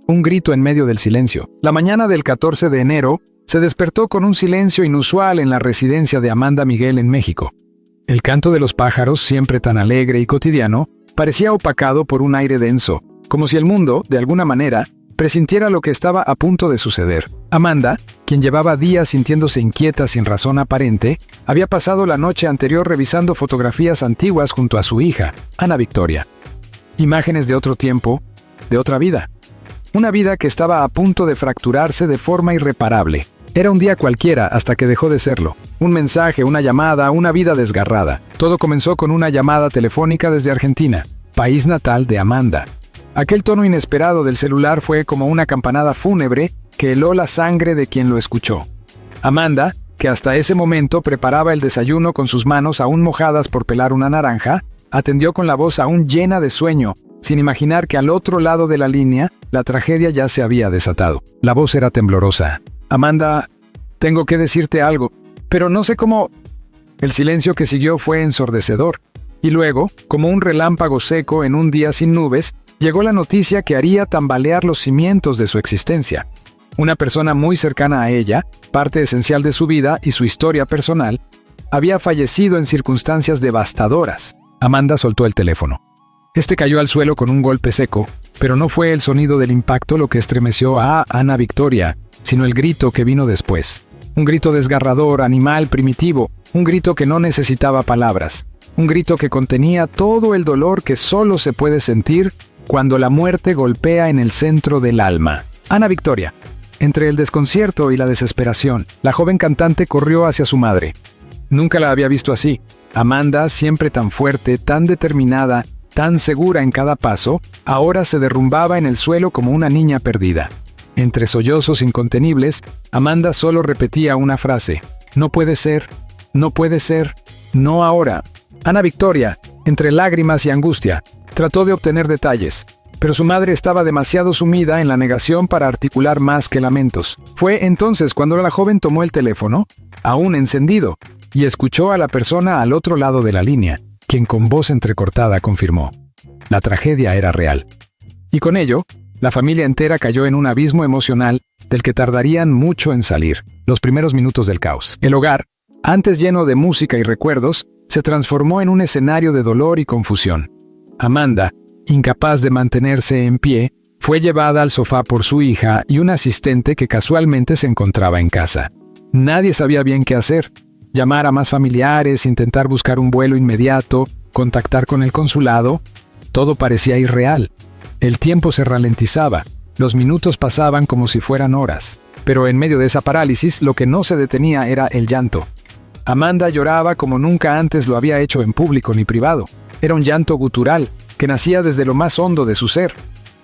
un grito en medio del silencio. La mañana del 14 de enero se despertó con un silencio inusual en la residencia de Amanda Miguel en México. El canto de los pájaros, siempre tan alegre y cotidiano, parecía opacado por un aire denso, como si el mundo, de alguna manera, presintiera lo que estaba a punto de suceder. Amanda, quien llevaba días sintiéndose inquieta sin razón aparente, había pasado la noche anterior revisando fotografías antiguas junto a su hija, Ana Victoria. Imágenes de otro tiempo, de otra vida. Una vida que estaba a punto de fracturarse de forma irreparable. Era un día cualquiera hasta que dejó de serlo. Un mensaje, una llamada, una vida desgarrada. Todo comenzó con una llamada telefónica desde Argentina, país natal de Amanda. Aquel tono inesperado del celular fue como una campanada fúnebre que heló la sangre de quien lo escuchó. Amanda, que hasta ese momento preparaba el desayuno con sus manos aún mojadas por pelar una naranja, atendió con la voz aún llena de sueño, sin imaginar que al otro lado de la línea, la tragedia ya se había desatado. La voz era temblorosa. «Amanda, tengo que decirte algo, pero no sé cómo...». El silencio que siguió fue ensordecedor, y luego, como un relámpago seco en un día sin nubes, llegó la noticia que haría tambalear los cimientos de su existencia. Una persona muy cercana a ella, parte esencial de su vida y su historia personal, había fallecido en circunstancias devastadoras. Amanda soltó el teléfono. Este cayó al suelo con un golpe seco, pero no fue el sonido del impacto lo que estremeció a Ana Victoria, sino el grito que vino después. Un grito desgarrador, animal, primitivo, un grito que no necesitaba palabras, un grito que contenía todo el dolor que solo se puede sentir cuando la muerte golpea en el centro del alma. Ana Victoria. Entre el desconcierto y la desesperación, la joven cantante corrió hacia su madre. Nunca la había visto así. Amanda, siempre tan fuerte, tan determinada, tan segura en cada paso, ahora se derrumbaba en el suelo como una niña perdida. Entre sollozos incontenibles, Amanda solo repetía una frase: «No puede ser, no puede ser, no ahora». Ana Victoria, entre lágrimas y angustia, trató de obtener detalles, pero su madre estaba demasiado sumida en la negación para articular más que lamentos. Fue entonces cuando la joven tomó el teléfono, aún encendido, y escuchó a la persona al otro lado de la línea, quien con voz entrecortada confirmó: la tragedia era real. Y con ello, la familia entera cayó en un abismo emocional del que tardarían mucho en salir. Los primeros minutos del caos. El hogar, antes lleno de música y recuerdos, se transformó en un escenario de dolor y confusión. Amanda, incapaz de mantenerse en pie, fue llevada al sofá por su hija y un asistente que casualmente se encontraba en casa. Nadie sabía bien qué hacer. Llamar a más familiares, intentar buscar un vuelo inmediato, contactar con el consulado. Todo parecía irreal. El tiempo se ralentizaba. Los minutos pasaban como si fueran horas. Pero en medio de esa parálisis, lo que no se detenía era el llanto. Amanda lloraba como nunca antes lo había hecho en público ni privado. Era un llanto gutural, que nacía desde lo más hondo de su ser.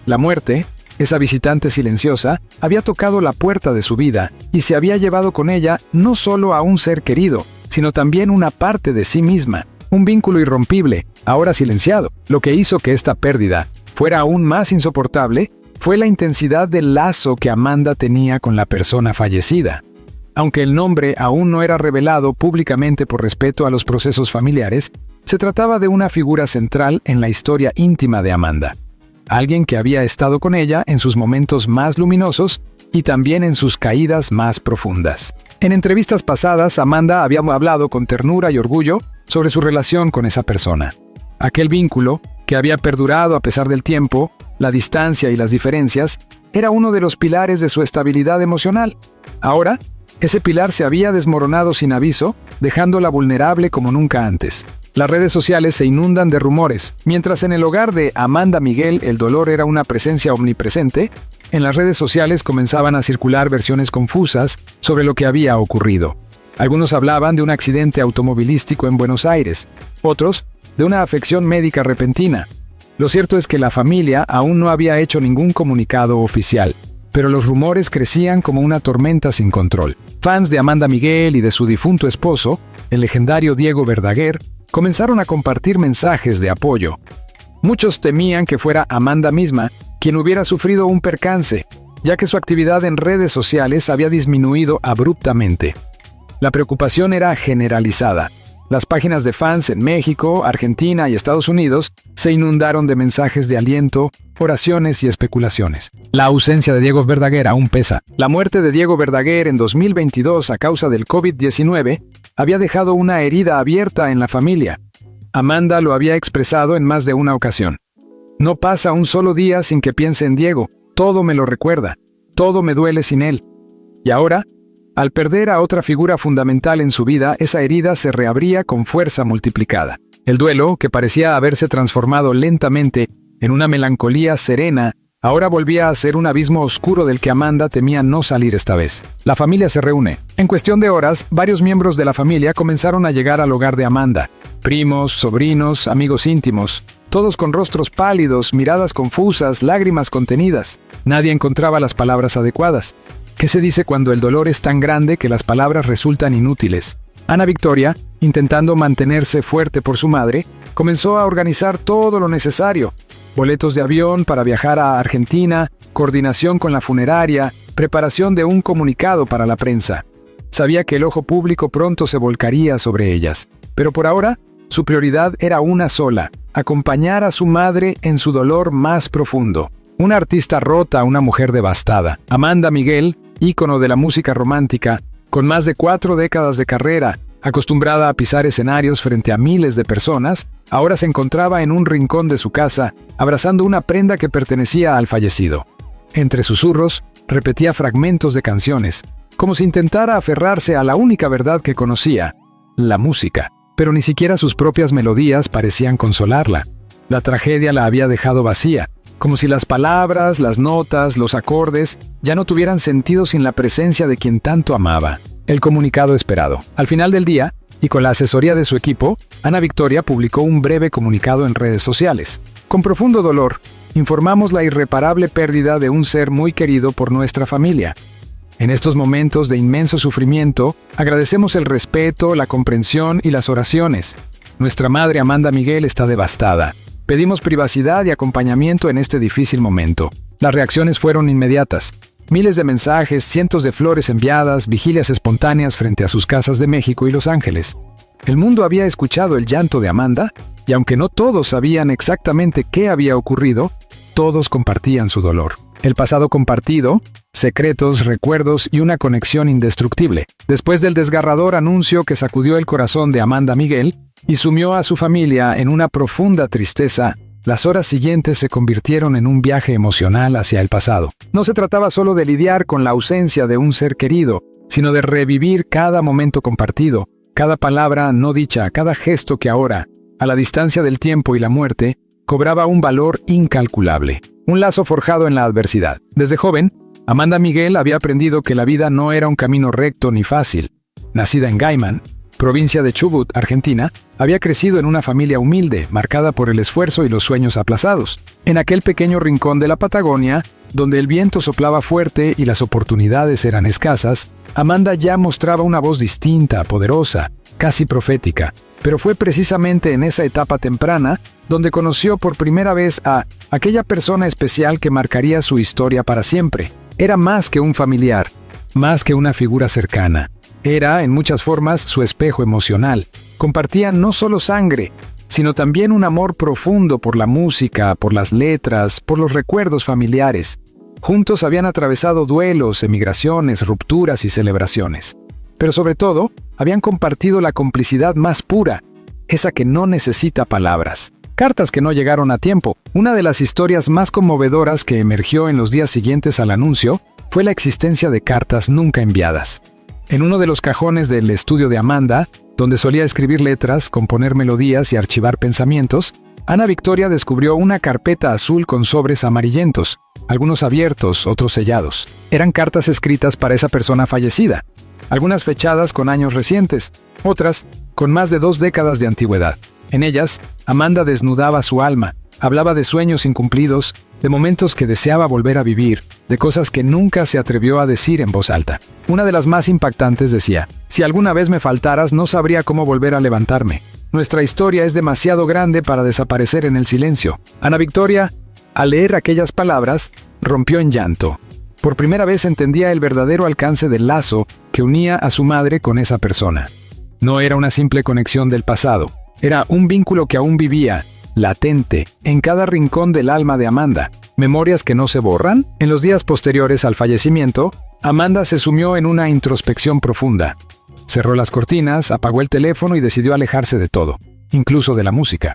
La muerte, esa visitante silenciosa, había tocado la puerta de su vida y se había llevado con ella no solo a un ser querido, sino también una parte de sí misma, un vínculo irrompible, ahora silenciado. Lo que hizo que esta pérdida fuera aún más insoportable fue la intensidad del lazo que Amanda tenía con la persona fallecida. Aunque el nombre aún no era revelado públicamente por respeto a los procesos familiares, se trataba de una figura central en la historia íntima de Amanda. Alguien que había estado con ella en sus momentos más luminosos y también en sus caídas más profundas. En entrevistas pasadas, Amanda había hablado con ternura y orgullo sobre su relación con esa persona. Aquel vínculo, que había perdurado a pesar del tiempo, la distancia y las diferencias, era uno de los pilares de su estabilidad emocional. Ahora, ese pilar se había desmoronado sin aviso, dejándola vulnerable como nunca antes. Las redes sociales se inundan de rumores. Mientras en el hogar de Amanda Miguel el dolor era una presencia omnipresente, en las redes sociales comenzaban a circular versiones confusas sobre lo que había ocurrido. Algunos hablaban de un accidente automovilístico en Buenos Aires, otros de una afección médica repentina. Lo cierto es que la familia aún no había hecho ningún comunicado oficial, pero los rumores crecían como una tormenta sin control. Fans de Amanda Miguel y de su difunto esposo, el legendario Diego Verdaguer, comenzaron a compartir mensajes de apoyo. Muchos temían que fuera Amanda misma quien hubiera sufrido un percance, ya que su actividad en redes sociales había disminuido abruptamente. La preocupación era generalizada. Las páginas de fans en México, Argentina y Estados Unidos se inundaron de mensajes de aliento, oraciones y especulaciones. La ausencia de Diego Verdaguer aún pesa. La muerte de Diego Verdaguer en 2022 a causa del COVID-19 había dejado una herida abierta en la familia. Amanda lo había expresado en más de una ocasión. No pasa un solo día sin que piense en Diego. Todo me lo recuerda. Todo me duele sin él. Y ahora, al perder a otra figura fundamental en su vida, esa herida se reabría con fuerza multiplicada. El duelo, que parecía haberse transformado lentamente en una melancolía serena, ahora volvía a ser un abismo oscuro del que Amanda temía no salir esta vez. La familia se reúne. En cuestión de horas, varios miembros de la familia comenzaron a llegar al hogar de Amanda. Primos, sobrinos, amigos íntimos, todos con rostros pálidos, miradas confusas, lágrimas contenidas. Nadie encontraba las palabras adecuadas. ¿Qué se dice cuando el dolor es tan grande que las palabras resultan inútiles? Ana Victoria, intentando mantenerse fuerte por su madre, comenzó a organizar todo lo necesario. Boletos de avión para viajar a Argentina, coordinación con la funeraria, preparación de un comunicado para la prensa. Sabía que el ojo público pronto se volcaría sobre ellas. Pero por ahora, su prioridad era una sola: acompañar a su madre en su dolor más profundo. Una artista rota, una mujer devastada. Amanda Miguel, ícono de la música romántica, con más de 4 décadas de carrera, acostumbrada a pisar escenarios frente a miles de personas, ahora se encontraba en un rincón de su casa, abrazando una prenda que pertenecía al fallecido. Entre susurros, repetía fragmentos de canciones, como si intentara aferrarse a la única verdad que conocía: la música. Pero ni siquiera sus propias melodías parecían consolarla. La tragedia la había dejado vacía, como si las palabras, las notas, los acordes ya no tuvieran sentido sin la presencia de quien tanto amaba. El comunicado esperado. Al final del día, y con la asesoría de su equipo, Ana Victoria publicó un breve comunicado en redes sociales. Con profundo dolor, informamos la irreparable pérdida de un ser muy querido por nuestra familia. En estos momentos de inmenso sufrimiento, agradecemos el respeto, la comprensión y las oraciones. Nuestra madre Amanda Miguel está devastada. Pedimos privacidad y acompañamiento en este difícil momento. Las reacciones fueron inmediatas. Miles de mensajes, cientos de flores enviadas, vigilias espontáneas frente a sus casas de México y Los Ángeles. El mundo había escuchado el llanto de Amanda, y aunque no todos sabían exactamente qué había ocurrido, todos compartían su dolor. El pasado compartido, secretos, recuerdos y una conexión indestructible. Después del desgarrador anuncio que sacudió el corazón de Amanda Miguel y sumió a su familia en una profunda tristeza, las horas siguientes se convirtieron en un viaje emocional hacia el pasado. No se trataba solo de lidiar con la ausencia de un ser querido, sino de revivir cada momento compartido, cada palabra no dicha, cada gesto que ahora, a la distancia del tiempo y la muerte, cobraba un valor incalculable. Un lazo forjado en la adversidad. Desde joven, Amanda Miguel había aprendido que la vida no era un camino recto ni fácil. Nacida en Gaiman, provincia de Chubut, Argentina, había crecido en una familia humilde, marcada por el esfuerzo y los sueños aplazados. En aquel pequeño rincón de la Patagonia, donde el viento soplaba fuerte y las oportunidades eran escasas, Amanda ya mostraba una voz distinta, poderosa, casi profética. Pero fue precisamente en esa etapa temprana donde conoció por primera vez a aquella persona especial que marcaría su historia para siempre. Era más que un familiar, más que una figura cercana. Era, en muchas formas, su espejo emocional. Compartían no solo sangre, sino también un amor profundo por la música, por las letras, por los recuerdos familiares. Juntos habían atravesado duelos, emigraciones, rupturas y celebraciones. Pero sobre todo, habían compartido la complicidad más pura, esa que no necesita palabras. Cartas que no llegaron a tiempo. Una de las historias más conmovedoras que emergió en los días siguientes al anuncio fue la existencia de cartas nunca enviadas. En uno de los cajones del estudio de Amanda, donde solía escribir letras, componer melodías y archivar pensamientos, Ana Victoria descubrió una carpeta azul con sobres amarillentos, algunos abiertos, otros sellados. Eran cartas escritas para esa persona fallecida, algunas fechadas con años recientes, otras con más de 2 décadas de antigüedad. En ellas, Amanda desnudaba su alma, hablaba de sueños incumplidos, de momentos que deseaba volver a vivir, de cosas que nunca se atrevió a decir en voz alta. Una de las más impactantes decía: «Si alguna vez me faltaras, no sabría cómo volver a levantarme. Nuestra historia es demasiado grande para desaparecer en el silencio». Ana Victoria, al leer aquellas palabras, rompió en llanto. Por primera vez entendía el verdadero alcance del lazo que unía a su madre con esa persona. No era una simple conexión del pasado, era un vínculo que aún vivía, latente, en cada rincón del alma de Amanda. ¿Memorias que no se borran? En los días posteriores al fallecimiento, Amanda se sumió en una introspección profunda. Cerró las cortinas, apagó el teléfono y decidió alejarse de todo, incluso de la música.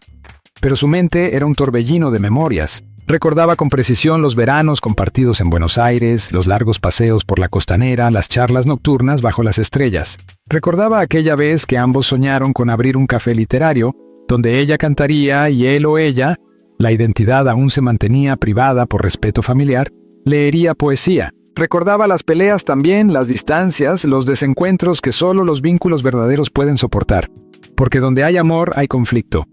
Pero su mente era un torbellino de memorias. Recordaba con precisión los veranos compartidos en Buenos Aires, los largos paseos por la costanera, las charlas nocturnas bajo las estrellas. Recordaba aquella vez que ambos soñaron con abrir un café literario, donde ella cantaría y él o ella, la identidad aún se mantenía privada por respeto familiar, leería poesía. Recordaba las peleas también, las distancias, los desencuentros que solo los vínculos verdaderos pueden soportar. Porque donde hay amor hay conflicto.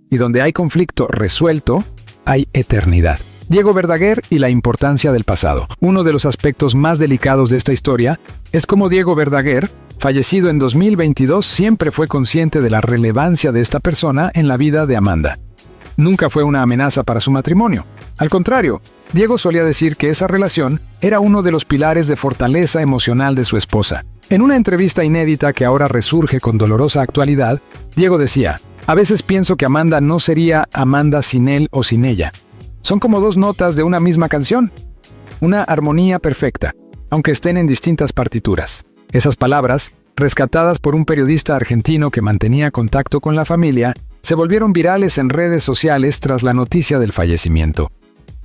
Y donde hay conflicto resuelto, hay eternidad. Diego Verdaguer y la importancia del pasado. Uno de los aspectos más delicados de esta historia es cómo Diego Verdaguer, fallecido en 2022, siempre fue consciente de la relevancia de esta persona en la vida de Amanda. Nunca fue una amenaza para su matrimonio. Al contrario, Diego solía decir que esa relación era uno de los pilares de fortaleza emocional de su esposa. En una entrevista inédita que ahora resurge con dolorosa actualidad, Diego decía: "A veces pienso que Amanda no sería Amanda sin él o sin ella. Son como dos notas de una misma canción. Una armonía perfecta, aunque estén en distintas partituras". Esas palabras, rescatadas por un periodista argentino que mantenía contacto con la familia, se volvieron virales en redes sociales tras la noticia del fallecimiento.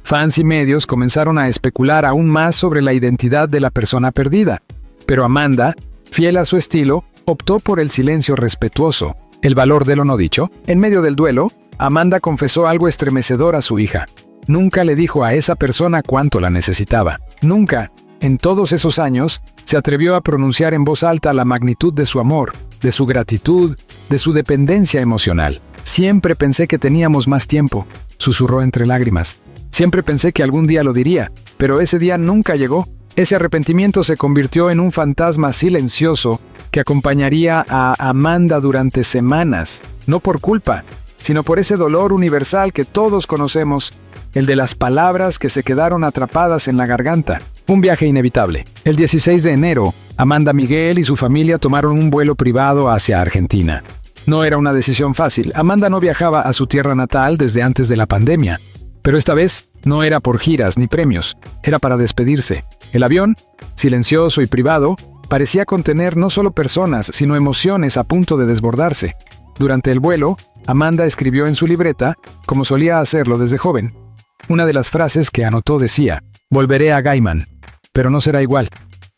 Fans y medios comenzaron a especular aún más sobre la identidad de la persona perdida, pero Amanda, fiel a su estilo, optó por el silencio respetuoso, el valor de lo no dicho. En medio del duelo, Amanda confesó algo estremecedor a su hija. Nunca le dijo a esa persona cuánto la necesitaba. Nunca, en todos esos años, se atrevió a pronunciar en voz alta la magnitud de su amor, de su gratitud, de su dependencia emocional. "Siempre pensé que teníamos más tiempo", susurró entre lágrimas. "Siempre pensé que algún día lo diría, pero ese día nunca llegó". Ese arrepentimiento se convirtió en un fantasma silencioso que acompañaría a Amanda durante semanas, no por culpa, sino por ese dolor universal que todos conocemos, el de las palabras que se quedaron atrapadas en la garganta. Un viaje inevitable. El 16 de enero, Amanda Miguel y su familia tomaron un vuelo privado hacia Argentina. No era una decisión fácil. Amanda no viajaba a su tierra natal desde antes de la pandemia. Pero esta vez no era por giras ni premios, era para despedirse. El avión, silencioso y privado, parecía contener no solo personas, sino emociones a punto de desbordarse. Durante el vuelo, Amanda escribió en su libreta, como solía hacerlo desde joven. Una de las frases que anotó decía: "Volveré a Gaiman, pero no será igual,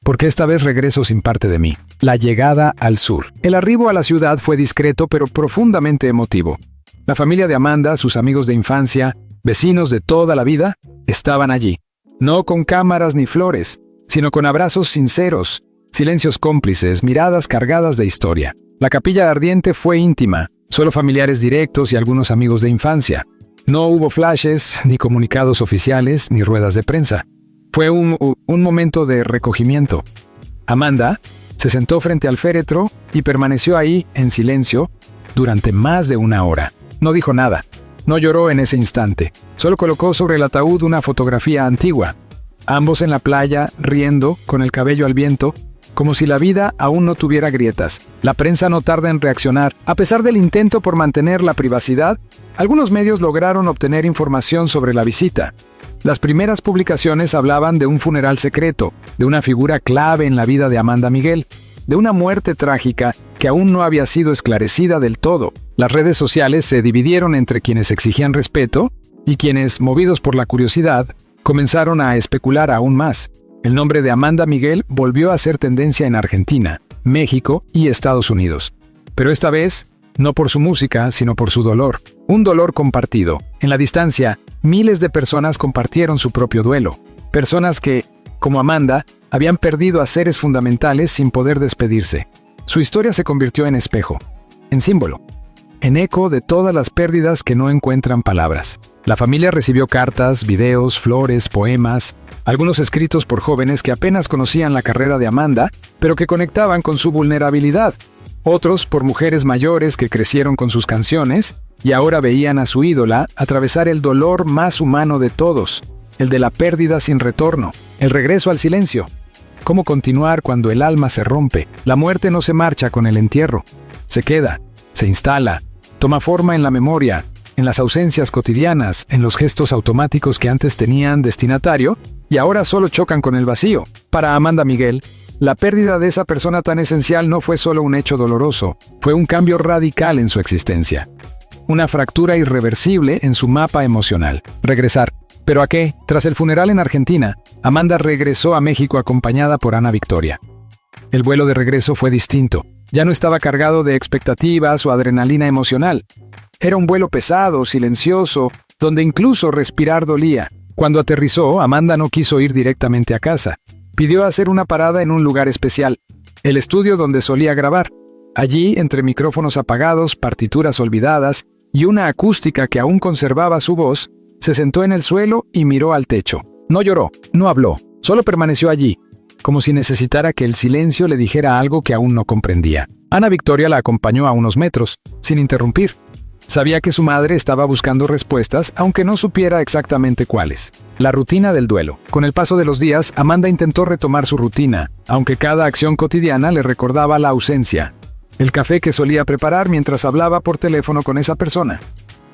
porque esta vez regreso sin parte de mí". La llegada al sur. El arribo a la ciudad fue discreto pero profundamente emotivo. La familia de Amanda, sus amigos de infancia, vecinos de toda la vida, estaban allí. No con cámaras ni flores, sino con abrazos sinceros, silencios cómplices, miradas cargadas de historia. La capilla ardiente fue íntima, solo familiares directos y algunos amigos de infancia. No hubo flashes, ni comunicados oficiales, ni ruedas de prensa. Fue un momento de recogimiento. Amanda se sentó frente al féretro y permaneció ahí, en silencio, durante más de una hora. No dijo nada. No lloró en ese instante. Solo colocó sobre el ataúd una fotografía antigua. Ambos en la playa, riendo, con el cabello al viento, como si la vida aún no tuviera grietas. La prensa no tarda en reaccionar. A pesar del intento por mantener la privacidad, algunos medios lograron obtener información sobre la visita. Las primeras publicaciones hablaban de un funeral secreto, de una figura clave en la vida de Amanda Miguel, de una muerte trágica que aún no había sido esclarecida del todo. Las redes sociales se dividieron entre quienes exigían respeto y quienes, movidos por la curiosidad, comenzaron a especular aún más. El nombre de Amanda Miguel volvió a ser tendencia en Argentina, México y Estados Unidos. Pero esta vez, no por su música, sino por su dolor. Un dolor compartido. En la distancia, miles de personas compartieron su propio duelo. Personas que, como Amanda, habían perdido a seres fundamentales sin poder despedirse. Su historia se convirtió en espejo, en símbolo, en eco de todas las pérdidas que no encuentran palabras. La familia recibió cartas, videos, flores, poemas, algunos escritos por jóvenes que apenas conocían la carrera de Amanda, pero que conectaban con su vulnerabilidad. Otros por mujeres mayores que crecieron con sus canciones y ahora veían a su ídola atravesar el dolor más humano de todos, el de la pérdida sin retorno, el regreso al silencio. ¿Cómo continuar cuando el alma se rompe? La muerte no se marcha con el entierro. Se queda, se instala, toma forma en la memoria, en las ausencias cotidianas, en los gestos automáticos que antes tenían destinatario y ahora solo chocan con el vacío. Para Amanda Miguel, la pérdida de esa persona tan esencial no fue solo un hecho doloroso, fue un cambio radical en su existencia. Una fractura irreversible en su mapa emocional. Regresar. ¿Pero a qué? Tras el funeral en Argentina, Amanda regresó a México acompañada por Ana Victoria. El vuelo de regreso fue distinto. Ya no estaba cargado de expectativas o adrenalina emocional. Era un vuelo pesado, silencioso, donde incluso respirar dolía. Cuando aterrizó, Amanda no quiso ir directamente a casa. Pidió hacer una parada en un lugar especial, el estudio donde solía grabar. Allí, entre micrófonos apagados, partituras olvidadas y una acústica que aún conservaba su voz, se sentó en el suelo y miró al techo. No lloró, no habló, solo permaneció allí, como si necesitara que el silencio le dijera algo que aún no comprendía. Ana Victoria la acompañó a unos metros, sin interrumpir. Sabía que su madre estaba buscando respuestas, aunque no supiera exactamente cuáles. La rutina del duelo. Con el paso de los días, Amanda intentó retomar su rutina, aunque cada acción cotidiana le recordaba la ausencia. El café que solía preparar mientras hablaba por teléfono con esa persona.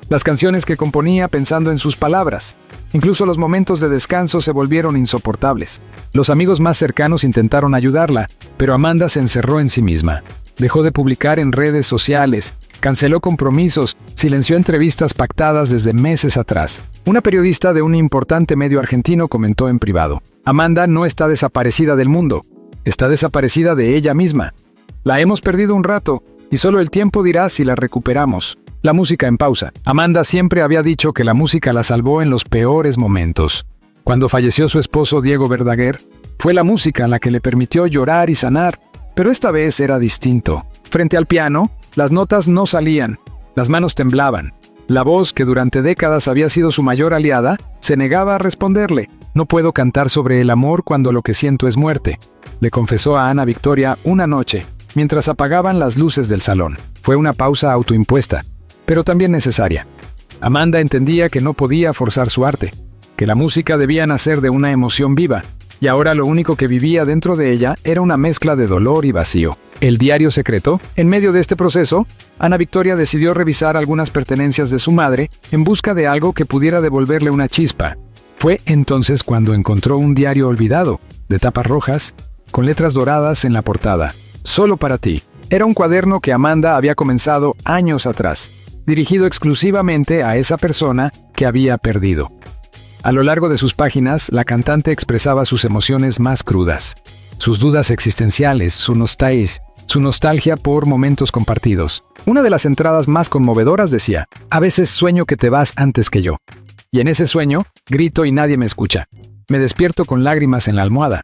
Las canciones que componía pensando en sus palabras. Incluso los momentos de descanso se volvieron insoportables. Los amigos más cercanos intentaron ayudarla, pero Amanda se encerró en sí misma. Dejó de publicar en redes sociales, canceló compromisos, silenció entrevistas pactadas desde meses atrás. Una periodista de un importante medio argentino comentó en privado: Amanda no está desaparecida del mundo, está desaparecida de ella misma. La hemos perdido un rato, y solo el tiempo dirá si la recuperamos. La música en pausa. Amanda siempre había dicho que la música la salvó en los peores momentos. Cuando falleció su esposo Diego Verdaguer, fue la música la que le permitió llorar y sanar, pero esta vez era distinto. Frente al piano, las notas no salían, las manos temblaban. La voz, que durante décadas había sido su mayor aliada, se negaba a responderle. No puedo cantar sobre el amor cuando lo que siento es muerte, le confesó a Ana Victoria una noche, mientras apagaban las luces del salón. Fue una pausa autoimpuesta, pero también necesaria. Amanda entendía que no podía forzar su arte, que la música debía nacer de una emoción viva, y ahora lo único que vivía dentro de ella era una mezcla de dolor y vacío. El diario secreto. En medio de este proceso, Ana Victoria decidió revisar algunas pertenencias de su madre en busca de algo que pudiera devolverle una chispa. Fue entonces cuando encontró un diario olvidado, de tapas rojas, con letras doradas en la portada. Solo para ti. Era un cuaderno que Amanda había comenzado años atrás, dirigido exclusivamente a esa persona que había perdido. A lo largo de sus páginas, la cantante expresaba sus emociones más crudas, sus dudas existenciales, su nostalgia por momentos compartidos. Una de las entradas más conmovedoras decía: a veces sueño que te vas antes que yo. Y en ese sueño, grito y nadie me escucha. Me despierto con lágrimas en la almohada.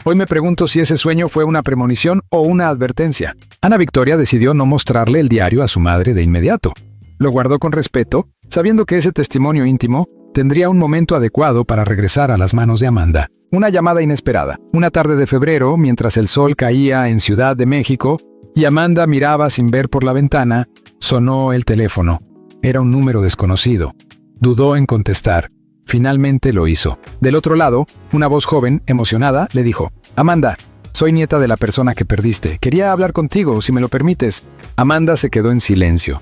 Hoy me pregunto si ese sueño fue una premonición o una advertencia. Ana Victoria decidió no mostrarle el diario a su madre de inmediato. Lo guardó con respeto, sabiendo que ese testimonio íntimo tendría un momento adecuado para regresar a las manos de Amanda. Una llamada inesperada. Una tarde de febrero, mientras el sol caía en Ciudad de México y Amanda miraba sin ver por la ventana, sonó el teléfono. Era un número desconocido. Dudó en contestar. Finalmente lo hizo. Del otro lado, una voz joven, emocionada, le dijo: Amanda, soy nieta de la persona que perdiste. Quería hablar contigo, si me lo permites. Amanda se quedó en silencio.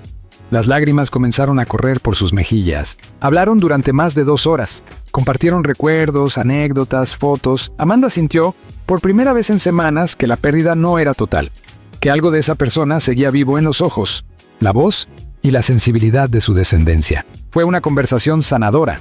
Las lágrimas comenzaron a correr por sus mejillas. Hablaron durante más de 2 horas. Compartieron recuerdos, anécdotas, fotos. Amanda sintió, por primera vez en semanas, que la pérdida no era total, que algo de esa persona seguía vivo en los ojos, la voz y la sensibilidad de su descendencia. Fue una conversación sanadora.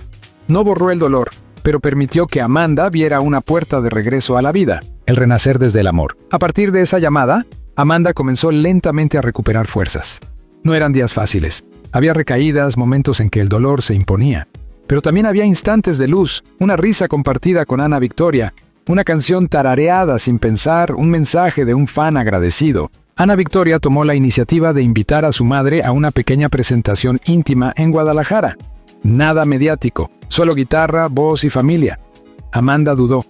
No borró el dolor, pero permitió que Amanda viera una puerta de regreso a la vida, el renacer desde el amor. A partir de esa llamada, Amanda comenzó lentamente a recuperar fuerzas. No eran días fáciles. Había recaídas, momentos en que el dolor se imponía. Pero también había instantes de luz, una risa compartida con Ana Victoria, una canción tarareada sin pensar, un mensaje de un fan agradecido. Ana Victoria tomó la iniciativa de invitar a su madre a una pequeña presentación íntima en Guadalajara. Nada mediático, solo guitarra, voz y familia. Amanda dudó,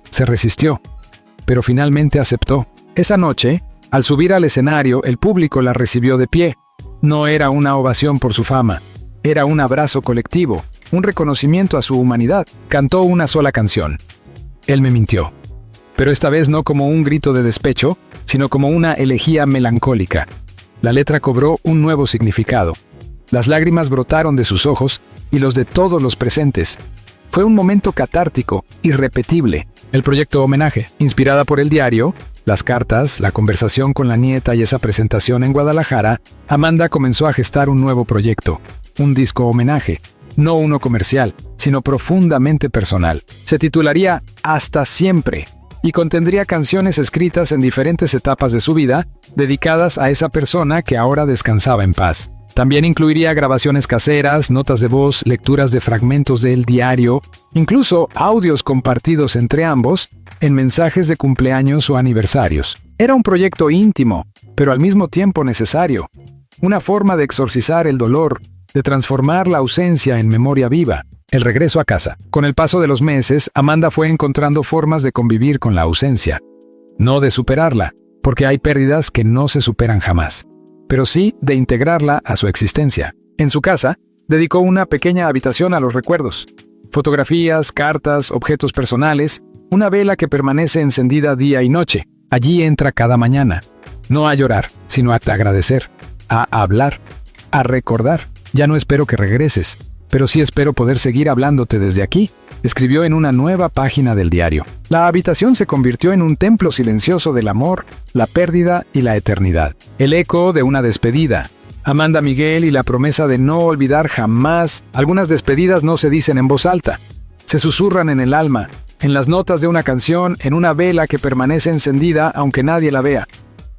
se resistió, pero finalmente aceptó. Esa noche, al subir al escenario, el público la recibió de pie. No era una ovación por su fama, era un abrazo colectivo, un reconocimiento a su humanidad. Cantó una sola canción: Él me mintió. Pero esta vez no como un grito de despecho, sino como una elegía melancólica. La letra cobró un nuevo significado. Las lágrimas brotaron de sus ojos y los de todos los presentes. Fue un momento catártico, irrepetible. El proyecto Homenaje, inspirada por el diario, las cartas, la conversación con la nieta y esa presentación en Guadalajara, Amanda comenzó a gestar un nuevo proyecto, un disco homenaje, no uno comercial, sino profundamente personal. Se titularía Hasta Siempre y contendría canciones escritas en diferentes etapas de su vida, dedicadas a esa persona que ahora descansaba en paz. También incluiría grabaciones caseras, notas de voz, lecturas de fragmentos del diario, incluso audios compartidos entre ambos en mensajes de cumpleaños o aniversarios. Era un proyecto íntimo, pero al mismo tiempo necesario. Una forma de exorcizar el dolor, de transformar la ausencia en memoria viva. El regreso a casa. Con el paso de los meses, Amanda fue encontrando formas de convivir con la ausencia. No de superarla, porque hay pérdidas que no se superan jamás, pero sí de integrarla a su existencia. En su casa, dedicó una pequeña habitación a los recuerdos. Fotografías, cartas, objetos personales, una vela que permanece encendida día y noche. Allí entra cada mañana. No a llorar, sino a agradecer, a hablar, a recordar. Ya no espero que regreses, pero sí espero poder seguir hablándote desde aquí, escribió en una nueva página del diario. La habitación se convirtió en un templo silencioso del amor, la pérdida y la eternidad. El eco de una despedida. Amanda Miguel y la promesa de no olvidar jamás. Algunas despedidas no se dicen en voz alta. Se susurran en el alma, en las notas de una canción, en una vela que permanece encendida aunque nadie la vea.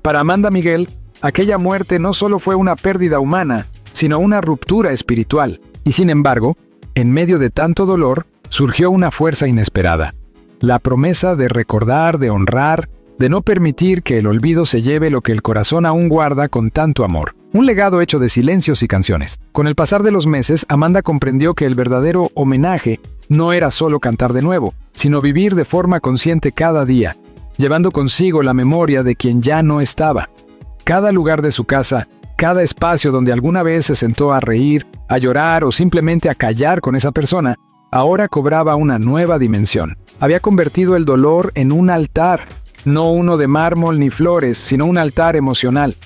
Para Amanda Miguel, aquella muerte no solo fue una pérdida humana, sino una ruptura espiritual. Y sin embargo, en medio de tanto dolor, surgió una fuerza inesperada. La promesa de recordar, de honrar, de no permitir que el olvido se lleve lo que el corazón aún guarda con tanto amor. Un legado hecho de silencios y canciones. Con el pasar de los meses, Amanda comprendió que el verdadero homenaje no era solo cantar de nuevo, sino vivir de forma consciente cada día, llevando consigo la memoria de quien ya no estaba. Cada lugar de su casa, cada espacio donde alguna vez se sentó a reír, a llorar o simplemente a callar con esa persona, ahora cobraba una nueva dimensión. Había convertido el dolor en un altar, no uno de mármol ni flores, sino un altar emocional,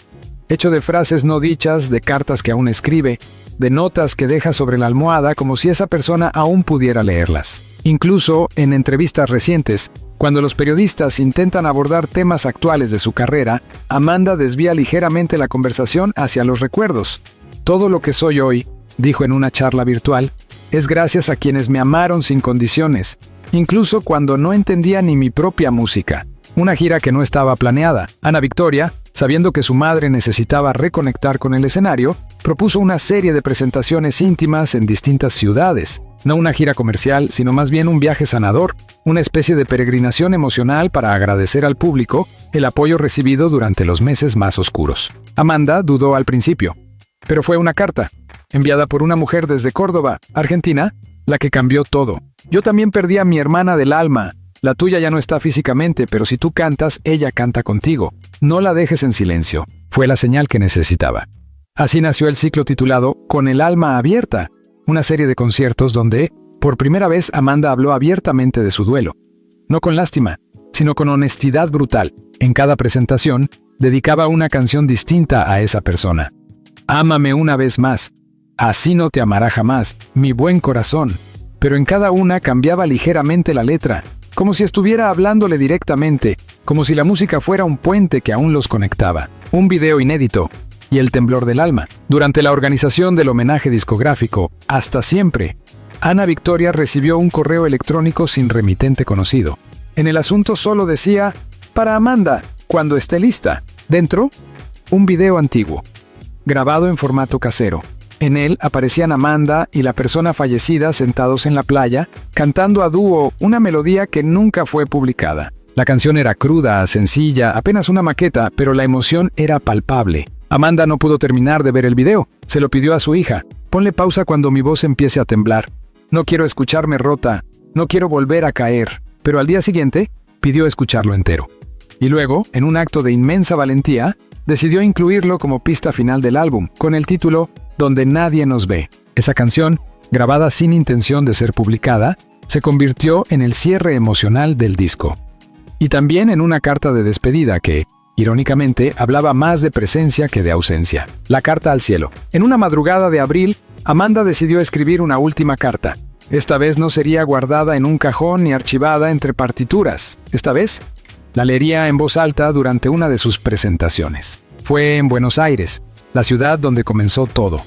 hecho de frases no dichas, de cartas que aún escribe, de notas que deja sobre la almohada como si esa persona aún pudiera leerlas. Incluso en entrevistas recientes, cuando los periodistas intentan abordar temas actuales de su carrera, Amanda desvía ligeramente la conversación hacia los recuerdos. Todo lo que soy hoy, dijo en una charla virtual, es gracias a quienes me amaron sin condiciones, incluso cuando no entendía ni mi propia música. Una gira que no estaba planeada. Ana Victoria, sabiendo que su madre necesitaba reconectar con el escenario, propuso una serie de presentaciones íntimas en distintas ciudades. No una gira comercial, sino más bien un viaje sanador, una especie de peregrinación emocional para agradecer al público el apoyo recibido durante los meses más oscuros. Amanda dudó al principio, pero fue una carta, enviada por una mujer desde Córdoba, Argentina, la que cambió todo. Yo también perdí a mi hermana del alma. La tuya ya no está físicamente, pero si tú cantas, ella canta contigo. No la dejes en silencio. Fue la señal que necesitaba. Así nació el ciclo titulado Con el alma abierta, una serie de conciertos donde, por primera vez, Amanda habló abiertamente de su duelo. No con lástima, sino con honestidad brutal. En cada presentación, dedicaba una canción distinta a esa persona. Ámame una vez más. Así no te amará jamás, mi buen corazón. Pero en cada una cambiaba ligeramente la letra, como si estuviera hablándole directamente, como si la música fuera un puente que aún los conectaba. Un video inédito y el temblor del alma. Durante la organización del homenaje discográfico Hasta Siempre, Ana Victoria recibió un correo electrónico sin remitente conocido. En el asunto solo decía, para Amanda, cuando esté lista. Dentro, un video antiguo, grabado en formato casero. En él aparecían Amanda y la persona fallecida sentados en la playa, cantando a dúo una melodía que nunca fue publicada. La canción era cruda, sencilla, apenas una maqueta, pero la emoción era palpable. Amanda no pudo terminar de ver el video. Se lo pidió a su hija. Ponle pausa cuando mi voz empiece a temblar. No quiero escucharme rota, no quiero volver a caer. Pero al día siguiente, pidió escucharlo entero. Y luego, en un acto de inmensa valentía, decidió incluirlo como pista final del álbum, con el título Donde nadie nos ve. Esa canción, grabada sin intención de ser publicada, se convirtió en el cierre emocional del disco. Y también en una carta de despedida que, Irónicamente, hablaba más de presencia que de ausencia. La carta al cielo. En una madrugada de abril, Amanda decidió escribir una última carta. Esta vez no sería guardada en un cajón ni archivada entre partituras. Esta vez, la leería en voz alta durante una de sus presentaciones. Fue en Buenos Aires, la ciudad donde comenzó todo.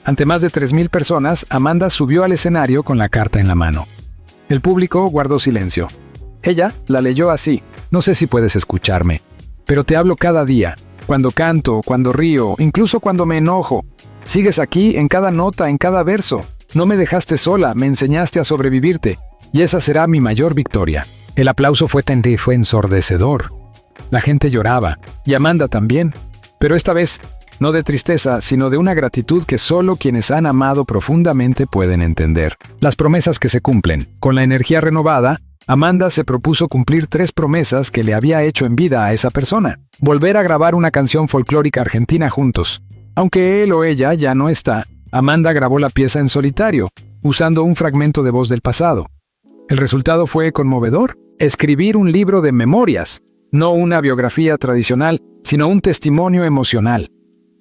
Ante más de 3,000 personas, Amanda subió al escenario con la carta en la mano. El público guardó silencio. Ella la leyó así: no sé si puedes escucharme, pero te hablo cada día, cuando canto, cuando río, incluso cuando me enojo. Sigues aquí en cada nota, en cada verso. No me dejaste sola, me enseñaste a sobrevivirte, y esa será mi mayor victoria. El aplauso fue ensordecedor. La gente lloraba, y Amanda también, pero esta vez, no de tristeza, sino de una gratitud que solo quienes han amado profundamente pueden entender. Las promesas que se cumplen. Con la energía renovada, Amanda se propuso cumplir 3 promesas que le había hecho en vida a esa persona. Volver a grabar una canción folclórica argentina juntos. Aunque él o ella ya no está, Amanda grabó la pieza en solitario, usando un fragmento de voz del pasado. El resultado fue conmovedor. Escribir un libro de memorias, no una biografía tradicional, sino un testimonio emocional.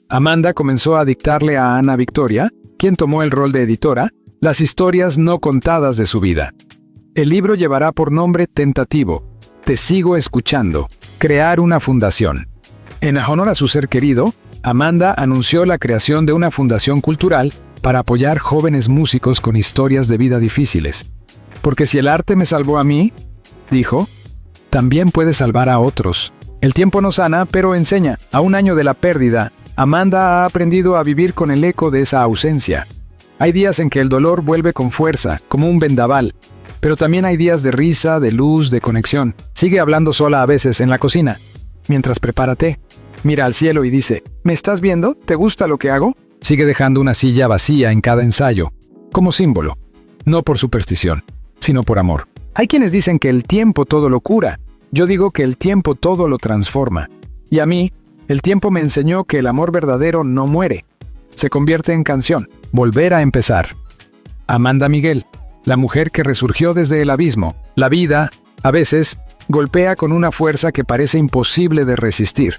Amanda comenzó a dictarle a Ana Victoria, quien tomó el rol de editora, las historias no contadas de su vida. El libro llevará por nombre tentativo: Te sigo escuchando, crear una fundación. En honor a su ser querido, Amanda anunció la creación de una fundación cultural para apoyar jóvenes músicos con historias de vida difíciles. Porque si el arte me salvó a mí, dijo, también puede salvar a otros. El tiempo no sana, pero enseña. A un año de la pérdida, Amanda ha aprendido a vivir con el eco de esa ausencia. Hay días en que el dolor vuelve con fuerza, como un vendaval, pero también hay días de risa, de luz, de conexión. Sigue hablando sola a veces en la cocina, mientras prepara té. Mira al cielo y dice, ¿me estás viendo? ¿Te gusta lo que hago? Sigue dejando una silla vacía en cada ensayo, como símbolo, no por superstición, sino por amor. Hay quienes dicen que el tiempo todo lo cura. Yo digo que el tiempo todo lo transforma. Y a mí, el tiempo me enseñó que el amor verdadero no muere. Se convierte en canción. Volver a empezar. Amanda Miguel, la mujer que resurgió desde el abismo. La vida, a veces, golpea con una fuerza que parece imposible de resistir.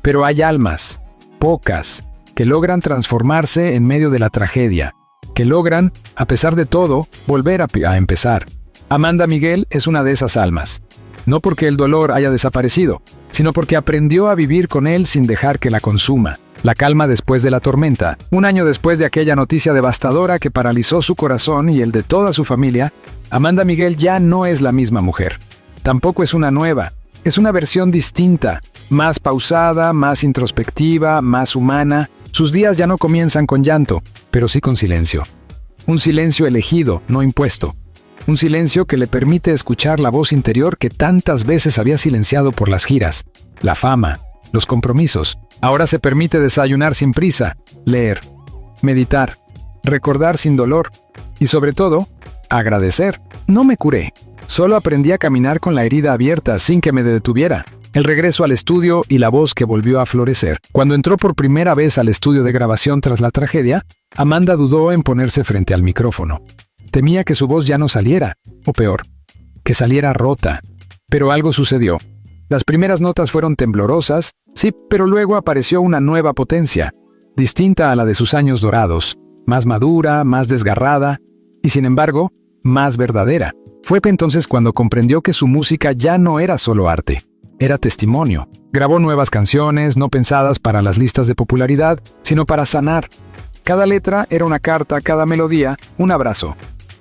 Pero hay almas, pocas, que logran transformarse en medio de la tragedia. Que logran, a pesar de todo, volver a empezar. Amanda Miguel es una de esas almas. No porque el dolor haya desaparecido, sino porque aprendió a vivir con él sin dejar que la consuma. La calma después de la tormenta. Un año después de aquella noticia devastadora que paralizó su corazón y el de toda su familia, Amanda Miguel ya no es la misma mujer. Tampoco es una nueva. Es una versión distinta, más pausada, más introspectiva, más humana. Sus días ya no comienzan con llanto, pero sí con silencio. Un silencio elegido, no impuesto. Un silencio que le permite escuchar la voz interior que tantas veces había silenciado por las giras, la fama, los compromisos. Ahora se permite desayunar sin prisa, leer, meditar, recordar sin dolor y sobre todo, agradecer. No me curé, solo aprendí a caminar con la herida abierta sin que me detuviera. El regreso al estudio y la voz que volvió a florecer. Cuando entró por primera vez al estudio de grabación tras la tragedia, Amanda dudó en ponerse frente al micrófono. Temía que su voz ya no saliera, o peor, que saliera rota. Pero algo sucedió. Las primeras notas fueron temblorosas, sí, pero luego apareció una nueva potencia, distinta a la de sus años dorados, más madura, más desgarrada, y sin embargo, más verdadera. Fue entonces cuando comprendió que su música ya no era solo arte, era testimonio. Grabó nuevas canciones, no pensadas para las listas de popularidad, sino para sanar. Cada letra era una carta, cada melodía, un abrazo.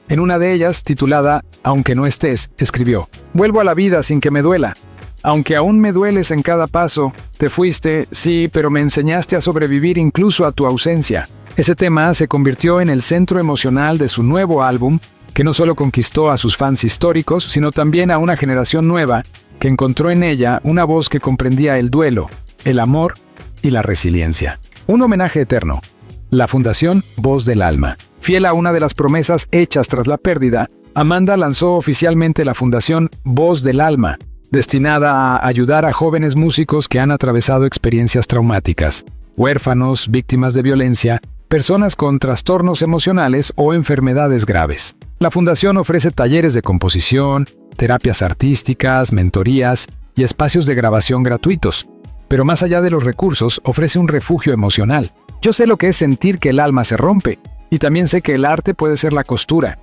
En una de ellas, titulada Aunque no estés, escribió: Vuelvo a la vida sin que me duela. Aunque aún me dueles en cada paso, te fuiste, sí, pero me enseñaste a sobrevivir incluso a tu ausencia. Ese tema se convirtió en el centro emocional de su nuevo álbum, que no solo conquistó a sus fans históricos, sino también a una generación nueva, que encontró en ella una voz que comprendía el duelo, el amor y la resiliencia. Un homenaje eterno. La Fundación Voz del Alma. Fiel a una de las promesas hechas tras la pérdida, Amanda lanzó oficialmente la Fundación Voz del Alma, destinada a ayudar a jóvenes músicos que han atravesado experiencias traumáticas, huérfanos, víctimas de violencia, personas con trastornos emocionales o enfermedades graves. La fundación ofrece talleres de composición, terapias artísticas, mentorías y espacios de grabación gratuitos. pero más allá de los recursos, ofrece un refugio emocional. Yo sé lo que es sentir que el alma se rompe, y también sé que el arte puede ser la costura,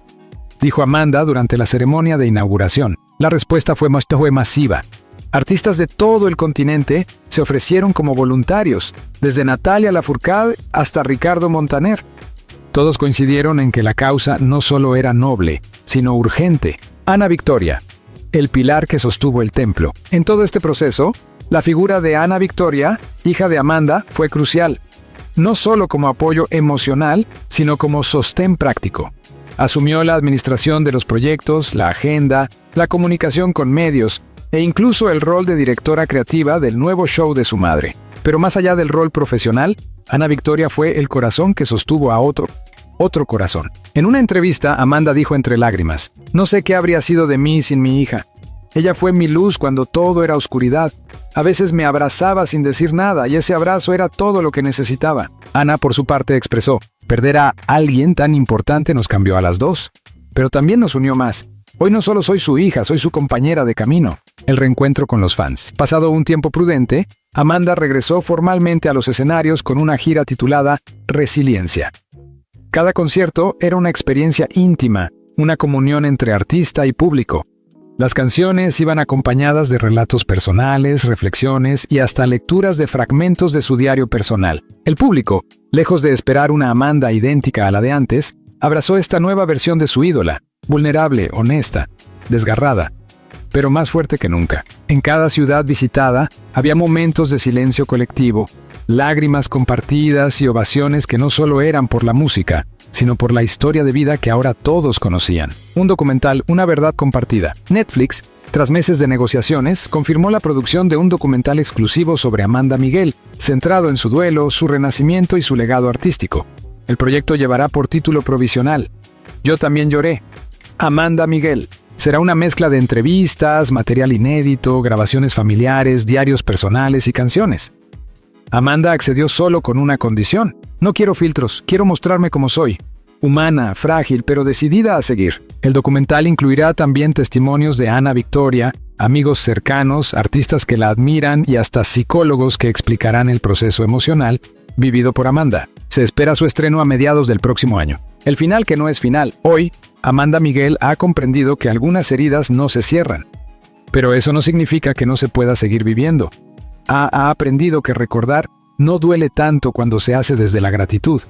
dijo Amanda durante la ceremonia de inauguración. La respuesta fue masiva. Artistas de todo el continente se ofrecieron como voluntarios, desde Natalia Lafourcade hasta Ricardo Montaner. Todos coincidieron en que la causa no solo era noble, sino urgente. Ana Victoria, el pilar que sostuvo el templo. En todo este proceso, la figura de Ana Victoria, hija de Amanda, fue crucial, no solo como apoyo emocional, sino como sostén práctico. Asumió la administración de los proyectos, la agenda, la comunicación con medios, e incluso el rol de directora creativa del nuevo show de su madre. Pero más allá del rol profesional, Ana Victoria fue el corazón que sostuvo a otro corazón. En una entrevista, Amanda dijo entre lágrimas: «No sé qué habría sido de mí sin mi hija. Ella fue mi luz cuando todo era oscuridad. A veces me abrazaba sin decir nada y ese abrazo era todo lo que necesitaba». Ana, por su parte, expresó: «Perder a alguien tan importante nos cambió a las dos, pero también nos unió más. Hoy no solo soy su hija, soy su compañera de camino». El reencuentro con los fans. Pasado un tiempo prudente, Amanda regresó formalmente a los escenarios con una gira titulada Resiliencia. Cada concierto era una experiencia íntima, una comunión entre artista y público. Las canciones iban acompañadas de relatos personales, reflexiones y hasta lecturas de fragmentos de su diario personal. El público, lejos de esperar una Amanda idéntica a la de antes, abrazó esta nueva versión de su ídola, vulnerable, honesta, desgarrada, pero más fuerte que nunca. En cada ciudad visitada había momentos de silencio colectivo, lágrimas compartidas y ovaciones que no solo eran por la música, sino por la historia de vida que ahora todos conocían. Un documental, una verdad compartida. Netflix, tras meses de negociaciones, confirmó la producción de un documental exclusivo sobre Amanda Miguel, centrado en su duelo, su renacimiento y su legado artístico. El proyecto llevará por título provisional Yo también lloré, Amanda Miguel. Será una mezcla de entrevistas, material inédito, grabaciones familiares, diarios personales y canciones. Amanda accedió solo con una condición: «No quiero filtros, quiero mostrarme como soy, humana, frágil, pero decidida a seguir». El documental incluirá también testimonios de Ana Victoria, amigos cercanos, artistas que la admiran y hasta psicólogos que explicarán el proceso emocional vivido por Amanda. Se espera su estreno a mediados del próximo año. El final que no es final. Hoy, Amanda Miguel ha comprendido que algunas heridas no se cierran. Pero eso no significa que no se pueda seguir viviendo. Ha aprendido que recordar no duele tanto cuando se hace desde la gratitud,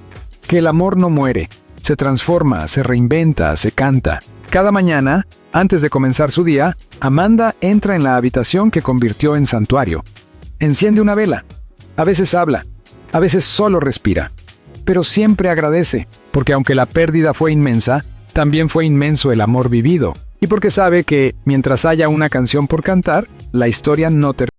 que el amor no muere, se transforma, se reinventa, se canta. Cada mañana, antes de comenzar su día, Amanda entra en la habitación que convirtió en santuario. Enciende una vela. A veces habla, a veces solo respira, pero siempre agradece, porque aunque la pérdida fue inmensa, también fue inmenso el amor vivido, y porque sabe que, mientras haya una canción por cantar, la historia no termina.